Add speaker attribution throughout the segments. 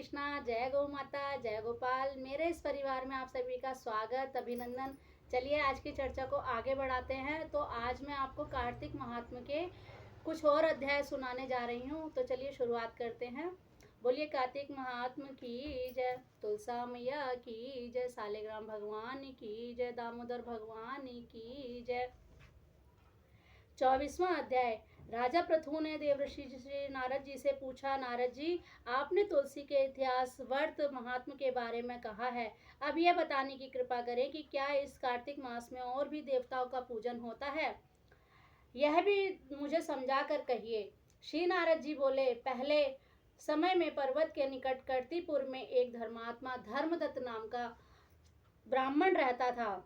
Speaker 1: कृष्णा, जय गौ माता, जय गोपाल। मेरे इस परिवार में आप सभी का स्वागत, अभिनंदन। चलिए आज की चर्चा को आगे बढ़ाते हैं। तो आज मैं आपको कार्तिक महात्म्य के कुछ और अध्याय सुनाने जा रही हूँ। तो चलिए शुरुआत करते हैं। बोलिए कार्तिक महात्म्य की जय, तुलसा मैया की जय, सालिग्राम भगवान की जय, दामोदर भगवान की जय। 24वां अध्याय। राजा पृथु ने देवर्षि श्री नारद जी से पूछा, नारद जी, आपने तुलसी के इतिहास, व्रत, महात्म के बारे में कहा है। अब यह बताने की कृपा करें कि क्या इस कार्तिक मास में और भी देवताओं का पूजन होता है? यह भी मुझे समझा कर कहिए। श्री नारद जी बोले, पहले समय में पर्वत के निकट कर्तिपुर में एक धर्मात्मा धर्मदत्त नाम का ब्राह्मण रहता था।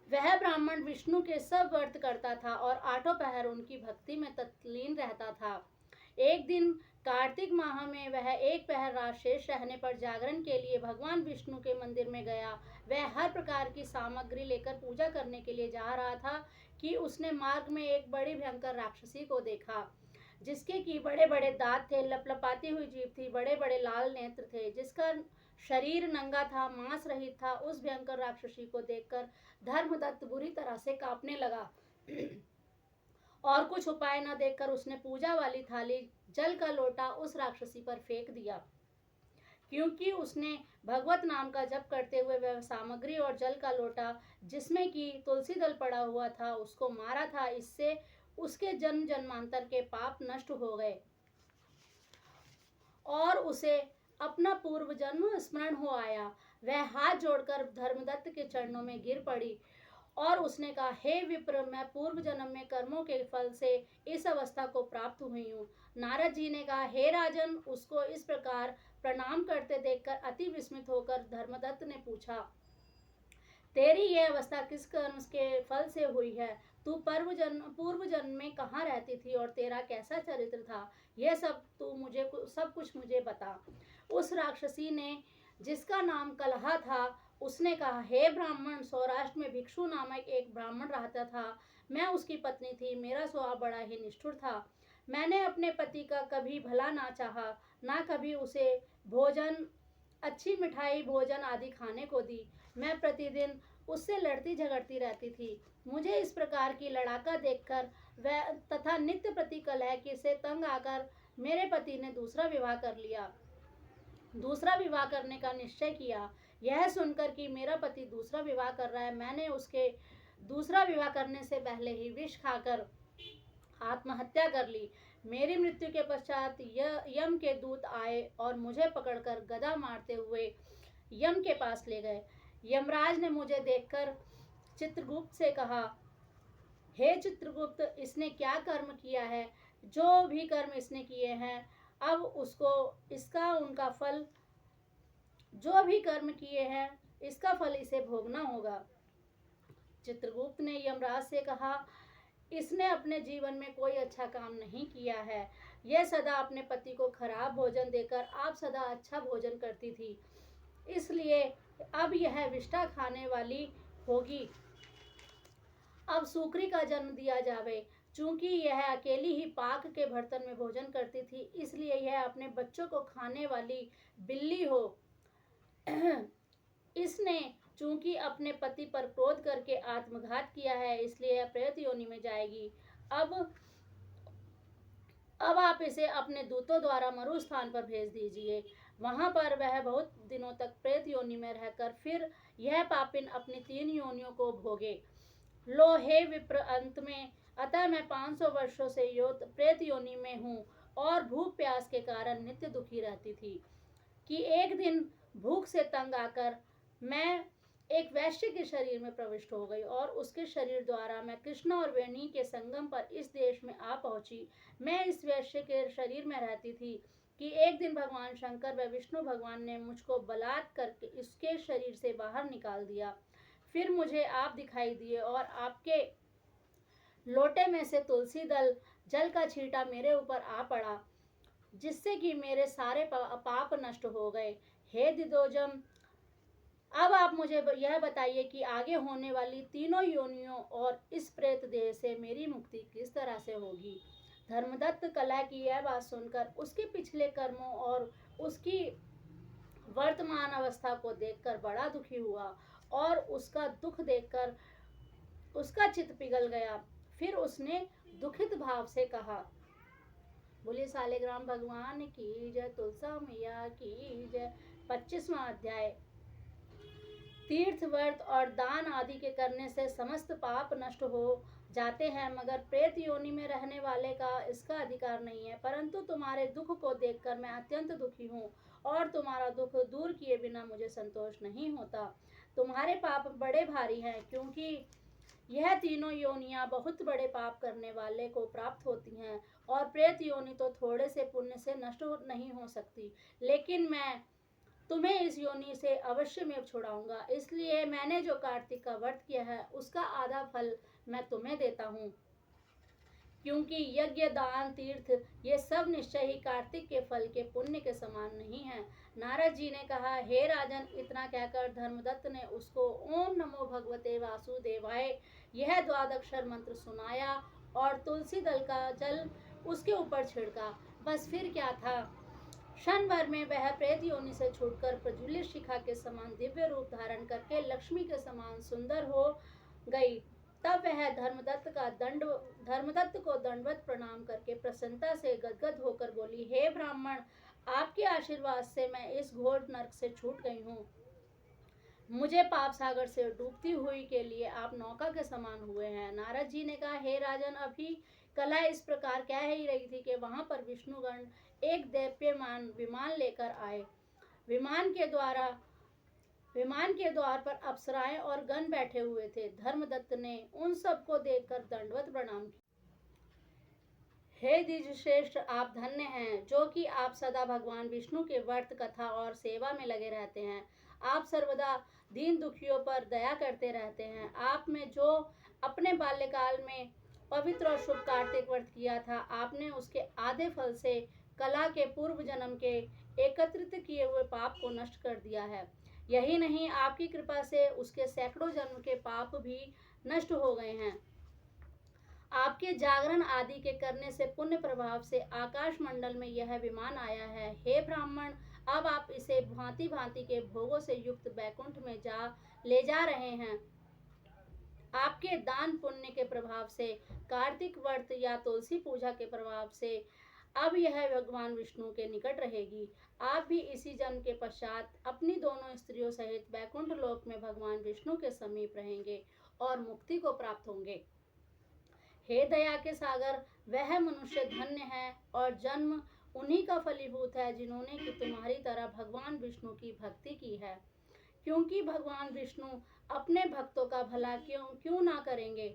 Speaker 1: वह ब्राह्मण विष्णु के सब व्रत करता था और आठों पहर उनकी भक्ति में तत्लीन रहता था। एक दिन कार्तिक माह में वह एक पहर रात शेष रहने पर जागरण के लिए भगवान विष्णु के मंदिर में गया। वह हर प्रकार की सामग्री लेकर पूजा करने के लिए जा रहा था कि उसने मार्ग में एक बड़ी भयंकर राक्षसी को देखा, जिसके की बड़े बड़े दांत थे, लपलपाती हुई जीभ थी, बड़े बड़े लाल नेत्र थे, जिसका शरीर नंगा था, मांस रहित था। उस भयंकर राक्षसी को देखकर धर्मदत्त बुरी तरह से कांपने लगा और कुछ उपाय न देखकर उसने पूजा वाली थाली, जल का लोटा उस राक्षसी पर फेंक दिया। क्योंकि उसने भगवत नाम का जप करते हुए वह सामग्री और जल का लोटा, जिसमें कि तुलसी दल पड़ा हुआ था, उसको मारा था। इससे उसके जन्म जन्मांतर के पाप नष्ट हो गए और उसे अपना पूर्व जन्म स्मरण हो आया। वह हाथ जोड़कर धर्मदत्त के चरणों में गिर पड़ी और उसने कहा, हे विप्र, मैं पूर्व जन्म में कर्मों के फल से इस अवस्था को प्राप्त हुई हूँ। नारद जी ने कहा, हे राजन, उसको इस प्रकार प्रणाम करते देखकर अति विस्मित होकर धर्मदत्त ने पूछा, तेरी यह अवस्था किस कर्म के फल से हुई है? तू पूर्व जन्म में कहाँ रहती थी और तेरा कैसा चरित्र था? यह सब तू मुझे सब कुछ मुझे बता। उस राक्षसी ने, जिसका नाम कलहा था, उसने कहा, हे ब्राह्मण, सौराष्ट्र में भिक्षु नामक एक ब्राह्मण रहता था। मैं उसकी पत्नी थी। मेरा स्वभाव बड़ा ही निष्ठुर था। मैंने अपने पति का कभी भला ना चाहा, ना कभी उसे भोजन, अच्छी मिठाई, भोजन आदि खाने को दी। मैं प्रतिदिन उससे लड़ती झगड़ती रहती थी। मुझे इस प्रकार की लड़ाका देखकर वह तथा नित्य प्रति कलह के से तंग आकर मेरे पति ने दूसरा विवाह कर लिया। दूसरा विवाह करने का निश्चय किया। यह सुनकर कि मेरा पति दूसरा विवाह कर रहा है, मैंने उसके दूसरा विवाह करने से पहले ही विष खाकर आत्महत्या कर ली। मेरी मृत्यु के पश्चात यम के दूत आए और मुझे पकड़कर गदा मारते हुए यम के पास ले गए। यमराज ने मुझे देखकर चित्रगुप्त से कहा, हे चित्रगुप्त, इसने क्या कर्म किया है? जो भी कर्म इसने किए हैं, अब उसको इसका उनका फल, जो भी कर्म किए हैं, इसका फल इसे भोगना होगा। चित्रगुप्त ने यमराज से कहा, इसने अपने जीवन में कोई अच्छा काम नहीं किया है। यह सदा अपने पति को खराब भोजन देकर आप सदा अच्छा भोजन करती थी, इसलिए अब यह विष्ठा खाने वाली होगी। अब सूकरी का जन्म दिया जावे। चूंकि यह अकेली ही पाक के बर्तन में भोजन करती थी, इसलिए यह अपने बच्चों को खाने वाली बिल्ली हो। इसने चूंकि अपने पति पर क्रोध करके आत्मघात किया है, इसलिए यह प्रेत योनि में जाएगी। अब आप इसे अपने दूतों द्वारा मरु स्थान पर भेज दीजिए। वहां पर वह बहुत दिनों तक प्रेत योनि में रहकर फिर यह पापिन अपनी 3 योनियों को भोगे। लो हे विप्र, अंत में अतः मैं 500 वर्षों से प्रेत योनि में हूँ और भूख प्यास के कारण नित्य दुखी रहती थी कि एक दिन भूख से तंग आकर मैं एक वैश्य के शरीर में प्रविष्ट हो गई और उसके शरीर द्वारा मैं कृष्ण और वेणी के संगम पर इस देश में आ पहुंची। मैं इस वैश्य के शरीर में रहती थी कि एक दिन भगवान शंकर व विष्णु भगवान ने मुझको बलात् करके इसके शरीर से बाहर निकाल दिया। फिर मुझे आप दिखाई दिए और आपके लोटे में से तुलसी दल जल का छींटा मेरे ऊपर आ पड़ा, जिससे कि मेरे सारे पाप नष्ट हो गए। हे दिदोजम, अब आप मुझे यह बताइए कि आगे होने वाली तीनों योनियों और इस प्रेत देह से मेरी मुक्ति किस तरह से होगी। धर्मदत्त कलह की यह बात सुनकर उसके पिछले कर्मों और उसकी वर्तमान अवस्था को देखकर बड़ा दुखी हुआ और उसका दुख देखकर उसका चित्त पिघल गया। फिर उसने दुखित भाव से कहा, बोलिए सालिग्राम भगवान की जय, तुलसा मैया की जय। 25वां अध्याय। तीर्थ व्रत और दान आदि के करने से समस्त पाप नष्ट हो जाते हैं, मगर प्रेत योनि में रहने वाले का इसका अधिकार नहीं है। परंतु तुम्हारे दुख को देखकर मैं अत्यंत दुखी हूँ और तुम्हारा दुख दूर किए बिना मुझे संतोष नहीं होता। तुम्हारे पाप बड़े भारी हैं, क्योंकि यह तीनों योनियां बहुत बड़े पाप करने वाले को प्राप्त होती हैं, और प्रेत योनि तो थोड़े से पुण्य से नष्ट नहीं हो सकती। लेकिन मैं तुम्हें इस योनि से अवश्य में छुड़ाऊंगा, इसलिए मैंने जो कार्तिक का व्रत किया है उसका आधा फल मैं तुम्हें देता हूँ, क्योंकि यज्ञ दान तीर्थ ये सब निश्चय ही कार्तिक के फल के पुण्य के समान नहीं है। नारद जी ने कहा, हे राजन, इतना कहकर धर्मदत्त ने उसको ओम नमो भगवते वासुदेवाय यह द्वादक्षर मंत्र सुनाया और तुलसी दल का जल उसके ऊपर छिड़का। बस फिर क्या था, क्षण भर में वह प्रेत योनि से छूटकर प्रज्वलित शिखा के समान दिव्य रूप धारण करके लक्ष्मी के समान सुंदर हो गई। तब वह धर्मदत्त को दंडवत प्रणाम करके प्रसन्नता से गदगद होकर बोली, हे ब्राह्मण, आपके आशीर्वाद से मैं इस घोर नरक से छूट गई हूँ। मुझे पाप सागर से डूबती हुई के लिए आप नौका के समान हुए हैं। नारद जी ने कहा, हे राजन, अभी कला इस प्रकार कह ही रही थी कि वहां पर विष्णुगण एक दैप्यमान विमान लेकर आए। विमान के द्वार पर अप्सराएं और गण बैठे हुए थे। धर्मदत्त ने उन सबको देखकर दंडवत प्रणाम किया। हे द्विज श्रेष्ठ, आप धन्य हैं, जो कि आप सदा भगवान विष्णु के व्रत कथा और सेवा में लगे रहते हैं। आप सर्वदा दीन दुखियों पर दया करते रहते हैं। आप में जो अपने बाल्यकाल में पवित्र और शुभ कार्तिक व्रत किया था, आपने उसके आधे फल से कला के पूर्व जन्म के एकत्रित किए हुए पाप को नष्ट कर दिया है। यही नहीं, आपकी कृपा से उसके सैकड़ों जन्म के पाप भी नष्ट हो गए हैं। आपके जागरण आदि के करने से पुण्य प्रभाव से आकाश मंडल में यह विमान आया है। हे ब्राह्मण, अब आप इसे भांति भांति के भोगों से युक्त बैकुंठ में ले जा रहे हैं। आपके दान पुण्य के प्रभाव से, कार्तिक व्रत या तुलसी पूजा के प्रभाव से अब यह भगवान विष्णु के निकट रहेगी। आप भी इसी जन्म के पश्चात अपनी दोनों स्त्रियों सहित बैकुंठ लोक में भगवान विष्णु के समीप रहेंगे और मुक्ति को प्राप्त होंगे। हे दया के सागर, वह मनुष्य धन्य है और जन्म उन्हीं का फलीभूत है जिन्होंने कि तुम्हारी तरह भगवान विष्णु की भक्ति की है, क्योंकि भगवान विष्णु अपने भक्तों का भला क्यों ना करेंगे।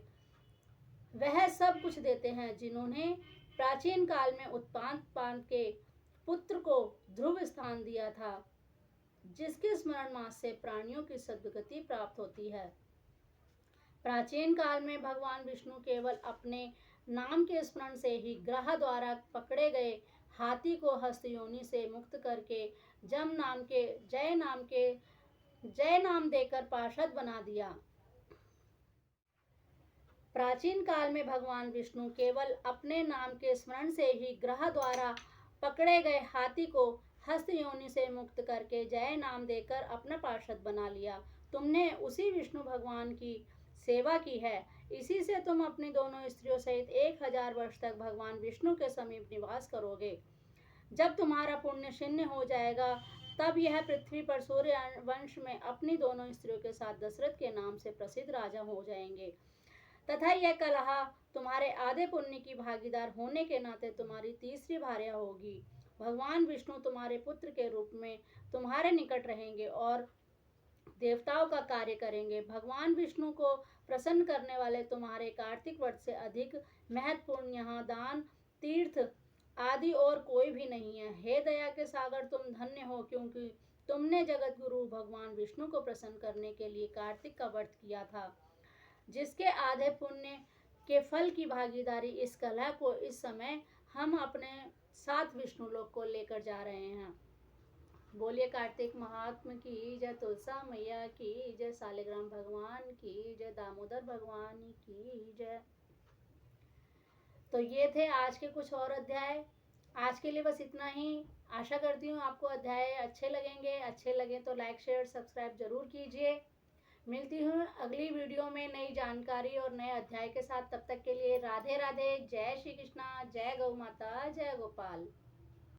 Speaker 1: वह सब कुछ देते हैं। जिन्होंने प्राचीन काल में उत्पान के पुत्र को ध्रुव स्थान दिया था, जिसके स्मरण मास से प्राणियों की सद्गति प्राप्त होती है। प्राचीन काल में भगवान विष्णु केवल अपने नाम के स्मरण से ही ग्रह द्वारा पकड़े गए हाथी को हस्त योनि से मुक्त करके जय नाम देकर पार्षद बना दिया। प्राचीन काल में भगवान विष्णु केवल अपने नाम के स्मरण से ही ग्रह द्वारा पकड़े गए हाथी को हस्त योनि से मुक्त करके जय नाम देकर अपना पार्षद बना लिया। तुमने उसी विष्णु भगवान की सेवा की है, इसी से तुम अपनी दोनों स्त्रियों सहित 1000 वर्ष तक भगवान विष्णु के समीप निवास करोगे। जब तुम्हारा पुण्य शून्य हो जाएगा, तब यह पृथ्वी पर सूर्य वंश में अपनी दोनों स्त्रियों के साथ दशरथ के नाम से प्रसिद्ध राजा हो जाएंगे, तथा यह कलहा तुम्हारे आधे पुण्य की भागीदार होने के नाते तुम्हारी तीसरी भार्या होगी। भगवान विष्णु तुम्हारे पुत्र के रूप में तुम्हारे निकट रहेंगे और देवताओं का कार्य करेंगे। भगवान विष्णु को प्रसन्न करने वाले तुम्हारे कार्तिक व्रत से अधिक महत्वपूर्ण यहाँ दान तीर्थ आदि और कोई भी नहीं है। हे दया के सागर, तुम धन्य हो, क्योंकि तुमने जगत गुरु भगवान विष्णु को प्रसन्न करने के लिए कार्तिक का व्रत किया था, जिसके आधे पुण्य के फल की भागीदारी इस कलह को इस समय हम अपने साथ विष्णु लोक को लेकर जा रहे हैं। बोलिए कार्तिक महात्म की जय, तुलसा मैया की जय, सालिग्राम भगवान की जय, दामोदर भगवान की जय। तो ये थे आज के कुछ और अध्याय। आज के लिए बस इतना ही। आशा करती हूँ आपको अध्याय अच्छे लगेंगे। अच्छे लगे तो लाइक शेयर सब्सक्राइब जरूर कीजिए। मिलती हूँ अगली वीडियो में नई जानकारी और नए अध्याय के साथ। तब तक के लिए राधे राधे। जय श्री कृष्णा, जय गौ माता, जय गोपाल।